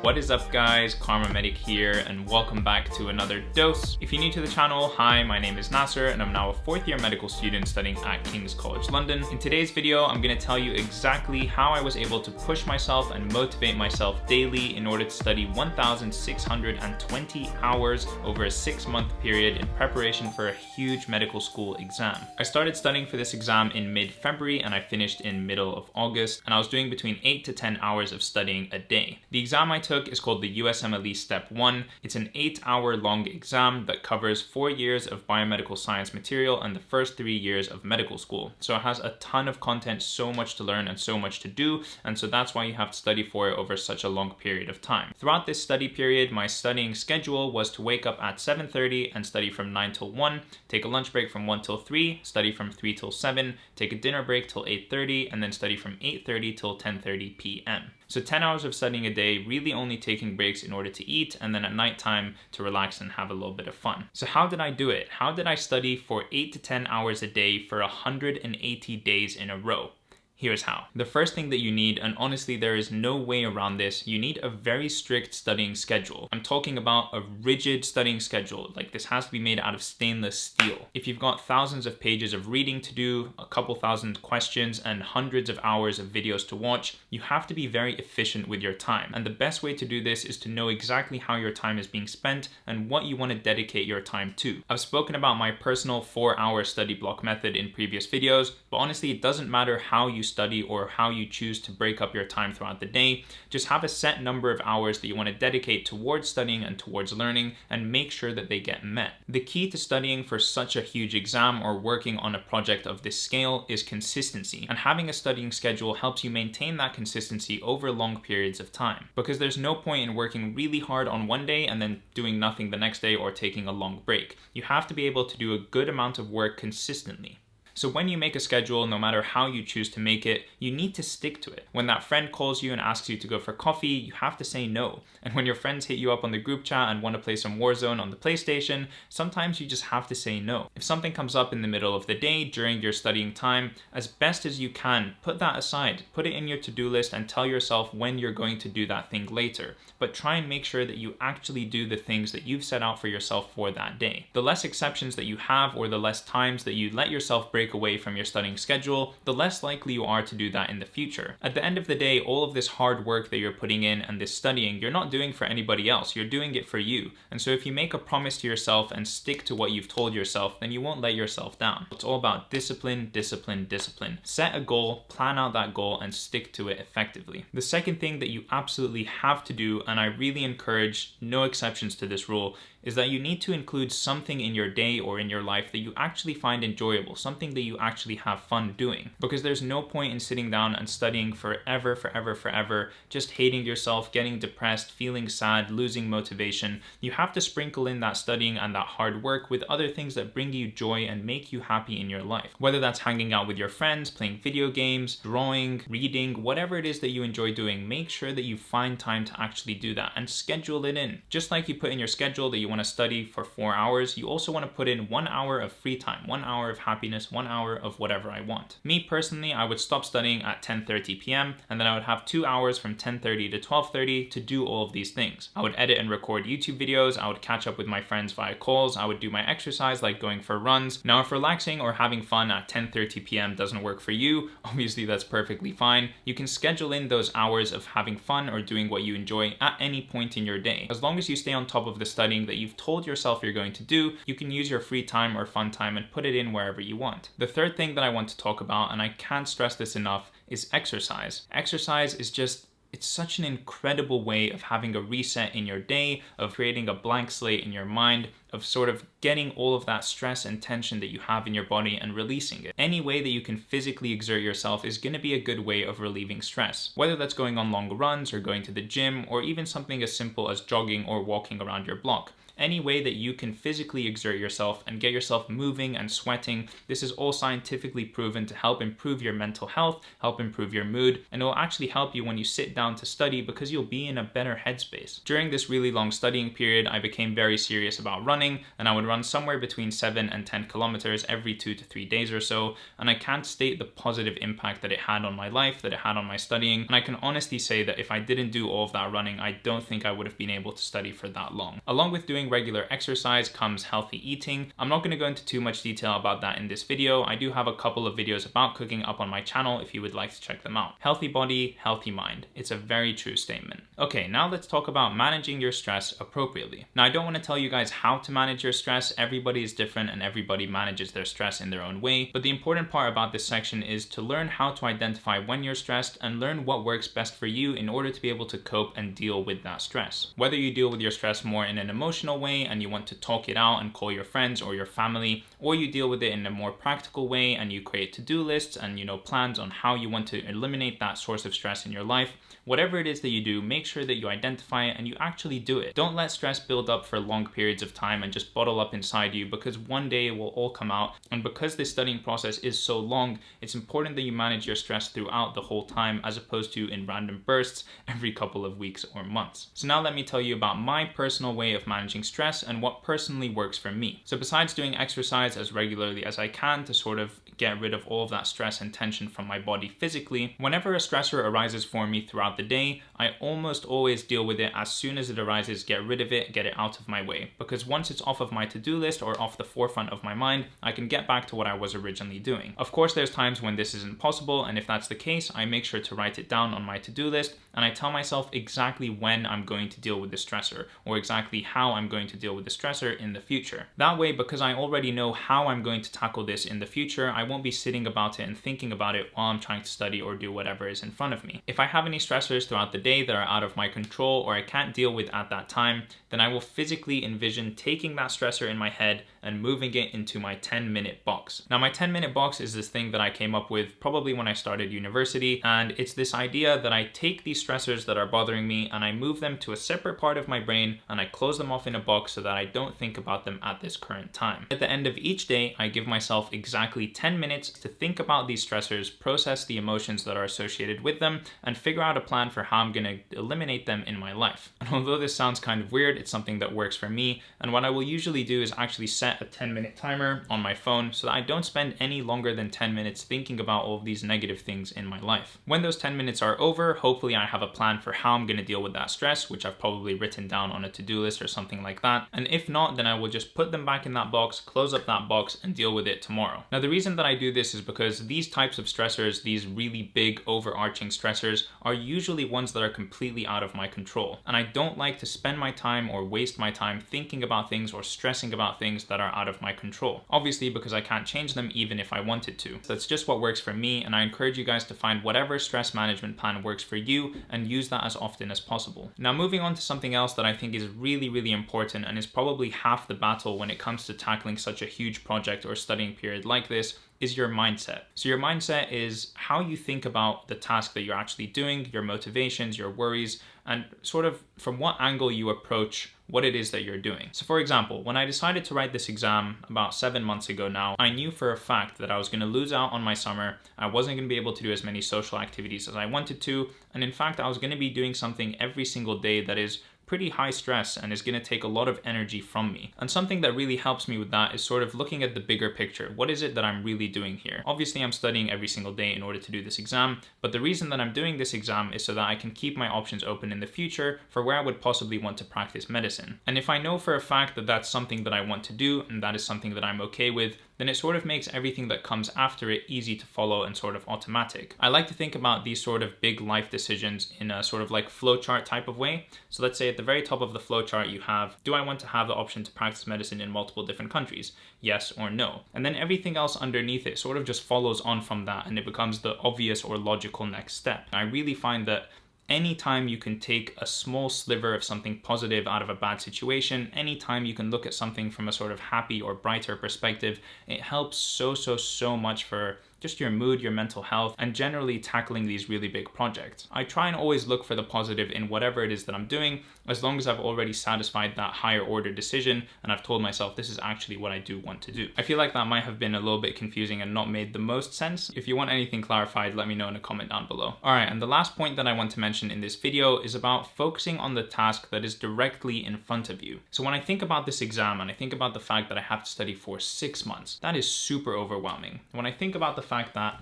What is up guys, Karma Medic here and welcome back to another dose. If you're new to the channel, hi, my name is Nasser and I'm now a fourth year medical student studying at King's College London. In today's video, I'm going to tell you exactly how I was able to push myself and motivate myself daily in order to study 1,620 hours over a 6-month period in preparation for a huge medical school exam. I started studying for this exam in mid-February and I finished in middle of August, and I was doing between 8 to 10 hours of studying a day. The exam I took is called the USMLE Step 1. It's an 8-hour long exam that covers 4 years of biomedical science material and the first 3 years of medical school. So it has a ton of content, so much to learn and so much to do, and so that's why you have to study for it over such a long period of time. Throughout this study period, my studying schedule was to wake up at 7:30 and study from 9 till 1, take a lunch break from 1 till 3, study from 3 till 7, take a dinner break till 8:30, and then study from 8:30 till 10:30 p.m. So 10 hours of studying a day, really only taking breaks in order to eat, and then at night time to relax and have a little bit of fun. So how did I do it? How did I study for 8 to 10 hours a day for 180 days in a row? Here's how. The first thing that you need, and honestly there is no way around this, you need a very strict studying schedule. I'm talking about a rigid studying schedule, like this has to be made out of stainless steel. If you've got thousands of pages of reading to do, a couple thousand questions, and hundreds of hours of videos to watch, you have to be very efficient with your time. And the best way to do this is to know exactly how your time is being spent and what you want to dedicate your time to. I've spoken about my personal 4-hour study block method in previous videos, but honestly it doesn't matter how you study or how you choose to break up your time throughout the day. Just have a set number of hours that you want to dedicate towards studying and towards learning, and make sure that they get met. The key to studying for such a huge exam or working on a project of this scale is consistency, and having a studying schedule helps you maintain that consistency over long periods of time, because there's no point in working really hard on one day and then doing nothing the next day or taking a long break. You have to be able to do a good amount of work consistently. So when you make a schedule, no matter how you choose to make it, you need to stick to it. When that friend calls you and asks you to go for coffee, you have to say no. And when your friends hit you up on the group chat and want to play some Warzone on the PlayStation, sometimes you just have to say no. If something comes up in the middle of the day during your studying time, as best as you can, put that aside. Put it in your to-do list and tell yourself when you're going to do that thing later. But try and make sure that you actually do the things that you've set out for yourself for that day. The less exceptions that you have, or the less times that you let yourself break away from your studying schedule, the less likely you are to do that in the future. At the end of the day, all of this hard work that you're putting in and this studying, you're not doing for anybody else, you're doing it for you. And so if you make a promise to yourself and stick to what you've told yourself, then you won't let yourself down. It's all about discipline, discipline, discipline. Set a goal, plan out that goal, and stick to it effectively. The second thing that you absolutely have to do, and I really encourage no exceptions to this rule, is that you need to include something in your day or in your life that you actually find enjoyable, something that you actually have fun doing. Because there's no point in sitting down and studying forever, just hating yourself, getting depressed, feeling sad, losing motivation. You have to sprinkle in that studying and that hard work with other things that bring you joy and make you happy in your life. Whether that's hanging out with your friends, playing video games, drawing, reading, whatever it is that you enjoy doing, make sure that you find time to actually do that and schedule it in. Just like you put in your schedule that you want to study for 4 hours, you also want to put in 1 hour of free time, 1 hour of happiness, 1 hour of whatever I want. Me personally, I would stop studying at 10:30 p.m. and then I would have 2 hours from 10:30 to 12:30 to do all of these things. I would edit and record YouTube videos, I would catch up with my friends via calls, I would do my exercise like going for runs. Now if relaxing or having fun at 10:30 p.m. doesn't work for you, obviously that's perfectly fine. You can schedule in those hours of having fun or doing what you enjoy at any point in your day. As long as you stay on top of the studying that you've told yourself you're going to do, you can use your free time or fun time and put it in wherever you want. The third thing that I want to talk about, and I can't stress this enough, is exercise. Exercise is just, it's such an incredible way of having a reset in your day, of creating a blank slate in your mind, of sort of getting all of that stress and tension that you have in your body and releasing it. Any way that you can physically exert yourself is going to be a good way of relieving stress. Whether that's going on long runs or going to the gym, or even something as simple as jogging or walking around your block. Any way that you can physically exert yourself and get yourself moving and sweating, this is all scientifically proven to help improve your mental health, help improve your mood, and it will actually help you when you sit down to study because you'll be in a better headspace. During this really long studying period, I became very serious about running, and I would run somewhere between 7 and 10 kilometers every 2 to 3 days or so, and I can't state the positive impact that it had on my life, that it had on my studying, and I can honestly say that if I didn't do all of that running, I don't think I would have been able to study for that long. Along with doing regular exercise comes healthy eating. I'm not going to go into too much detail about that in this video. I do have a couple of videos about cooking up on my channel if you would like to check them out. Healthy body, healthy mind. It's a very true statement. Okay, now let's talk about managing your stress appropriately. Now, I don't want to tell you guys how to manage your stress. Everybody is different and everybody manages their stress in their own way. But the important part about this section is to learn how to identify when you're stressed and learn what works best for you in order to be able to cope and deal with that stress. Whether you deal with your stress more in an emotional way and you want to talk it out and call your friends or your family, or you deal with it in a more practical way and you create to-do lists and plans on how you want to eliminate that source of stress in your life, whatever it is that you do, make sure that you identify it and you actually do it. Don't let stress build up for long periods of time and just bottle up inside you, because one day it will all come out. And because this studying process is so long, it's important that you manage your stress throughout the whole time as opposed to in random bursts every couple of weeks or months. So now let me tell you about my personal way of managing stress and what personally works for me. So besides doing exercise as regularly as I can to sort of get rid of all of that stress and tension from my body physically, whenever a stressor arises for me throughout the day, I almost always deal with it as soon as it arises, get rid of it, get it out of my way. Because once it's off of my to-do list or off the forefront of my mind, I can get back to what I was originally doing. Of course, there's times when this isn't possible, and if that's the case, I make sure to write it down on my to-do list, and I tell myself exactly when I'm going to deal with the stressor, or exactly how I'm going to deal with the stressor in the future. That way, because I already know how I'm going to tackle this in the future, I won't be sitting about it and thinking about it while I'm trying to study or do whatever is in front of me. If I have any stressors throughout the day that are out of my control or I can't deal with at that time, then I will physically envision taking that stressor in my head and moving it into my 10-minute box. Now, my 10-minute box is this thing that I came up with probably when I started university, and it's this idea that I take these stressors that are bothering me and I move them to a separate part of my brain and I close them off in a box so that I don't think about them at this current time. At the end of each day, I give myself exactly 10 minutes to think about these stressors, process the emotions that are associated with them, and figure out a plan for how I'm going to eliminate them in my life. And although this sounds kind of weird, it's something that works for me, and what I will usually do is actually set a 10-minute timer on my phone so that I don't spend any longer than 10 minutes thinking about all of these negative things in my life. When those 10 minutes are over, hopefully I have a plan for how I'm going to deal with that stress, which I've probably written down on a to-do list or something like that. And if not, then I will just put them back in that box, close up that box, and deal with it tomorrow. Now, the reason that I do this is because these types of stressors, these really big overarching stressors, are usually ones that are completely out of my control. And I don't like to spend my time or waste my time thinking about things or stressing about things that are out of my control. Obviously, because I can't change them even if I wanted to. That's just what works for me, and I encourage you guys to find whatever stress management plan works for you and use that as often as possible. Now, moving on to something else that I think is really, really important and is probably half the battle when it comes to tackling such a huge project or studying period like this, is your mindset. So your mindset is how you think about the task that you're actually doing, your motivations, your worries, and sort of from what angle you approach what it is that you're doing. So for example, when I decided to write this exam about 7 months ago now, I knew for a fact that I was going to lose out on my summer. I wasn't going to be able to do as many social activities as I wanted to. And in fact, I was going to be doing something every single day that is pretty high stress and is going to take a lot of energy from me. And something that really helps me with that is sort of looking at the bigger picture. What is it that I'm really doing here? Obviously, I'm studying every single day in order to do this exam, but the reason that I'm doing this exam is so that I can keep my options open in the future for where I would possibly want to practice medicine. And if I know for a fact that that's something that I want to do and that is something that I'm okay with, then it sort of makes everything that comes after it easy to follow and sort of automatic. I like to think about these sort of big life decisions in a sort of like flowchart type of way. So let's say at the very top of the flowchart you have, do I want to have the option to practice medicine in multiple different countries? Yes or no. And then everything else underneath it sort of just follows on from that, and it becomes the obvious or logical next step. I really find that anytime you can take a small sliver of something positive out of a bad situation, anytime you can look at something from a sort of happy or brighter perspective, it helps so much for just your mood, your mental health, and generally tackling these really big projects. I try and always look for the positive in whatever it is that I'm doing, as long as I've already satisfied that higher order decision and I've told myself this is actually what I do want to do. I feel like that might have been a little bit confusing and not made the most sense. If you want anything clarified, let me know in a comment down below. All right, and the last point that I want to mention in this video is about focusing on the task that is directly in front of you. So when I think about this exam and I think about the fact that I have to study for 6 months, that is super overwhelming. When I think about the fact that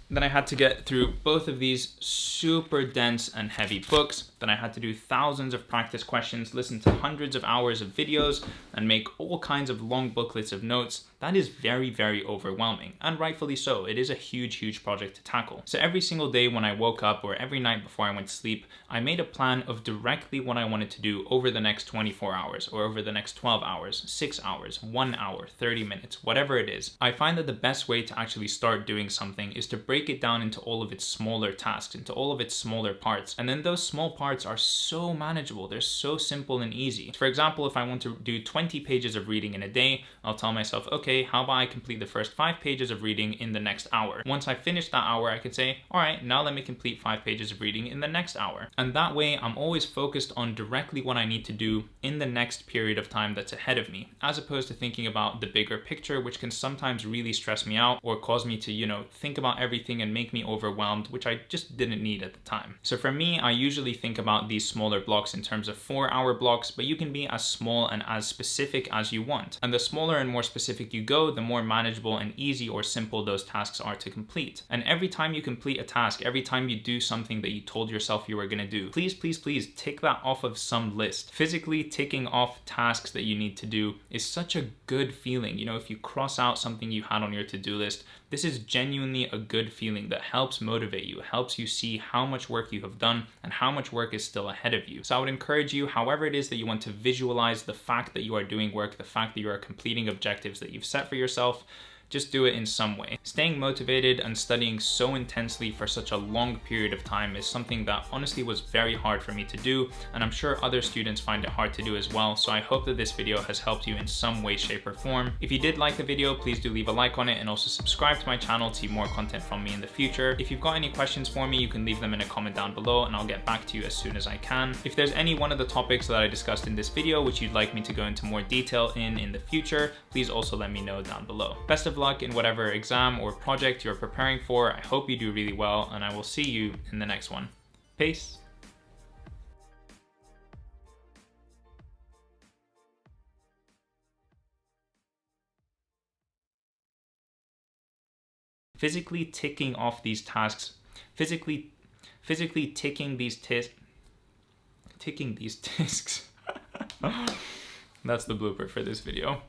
then I had to get through both of these super dense and heavy books, then I had to do thousands of practice questions, listen to hundreds of hours of videos, and make all kinds of long booklets of notes. That is very, very overwhelming, and rightfully so. It is a huge project to tackle. So every single day when I woke up or every night before I went to sleep, I made a plan of directly what I wanted to do over the next 24 hours or over the next 12 hours, 6 hours, 1 hour, 30 minutes, whatever it is. I find that the best way to actually start doing something is to break it down into all of its smaller tasks, into all of its smaller parts. And then those small parts are so manageable. They're so simple and easy. For example, if I want to do 20 pages of reading in a day, I'll tell myself, okay, how about I complete the first 5 pages of reading in the next hour? Once I finish that hour, I can say, all right, now let me complete 5 pages of reading in the next hour. And that way, I'm always focused on directly what I need to do in the next period of time that's ahead of me, as opposed to thinking about the bigger picture, which can sometimes really stress me out or cause me to, think about everything and make me overwhelmed, which I just didn't need at the time. So for me, I usually think about these smaller blocks in terms of 4-hour blocks, but you can be as small and as specific as you want. And the smaller and more specific you go, the more manageable and easy or simple those tasks are to complete. And every time you complete a task, every time you do something that you told yourself you were gonna do, please tick that off of some list. Physically ticking off tasks that you need to do is such a good feeling. If you cross out something you had on your to-do list, this is genuinely a good feeling that helps motivate you, helps you see how much work you have done and how much work is still ahead of you. So I would encourage you, however it is that you want to visualize the fact that you are doing work, the fact that you are completing objectives that you've set for yourself, just do it in some way. Staying motivated and studying so intensely for such a long period of time is something that honestly was very hard for me to do, and I'm sure other students find it hard to do as well, so I hope that this video has helped you in some way, shape, or form. If you did like the video, please do leave a like on it and also subscribe to my channel to see more content from me in the future. If you've got any questions for me, you can leave them in a comment down below and I'll get back to you as soon as I can. If there's any one of the topics that I discussed in this video which you'd like me to go into more detail in the future, please also let me know down below. Best of luck in whatever exam or project you're preparing for. I hope you do really well, and I will see you in the next one. Peace. Physically ticking off these tasks, physically ticking these tasks. That's the blooper for this video.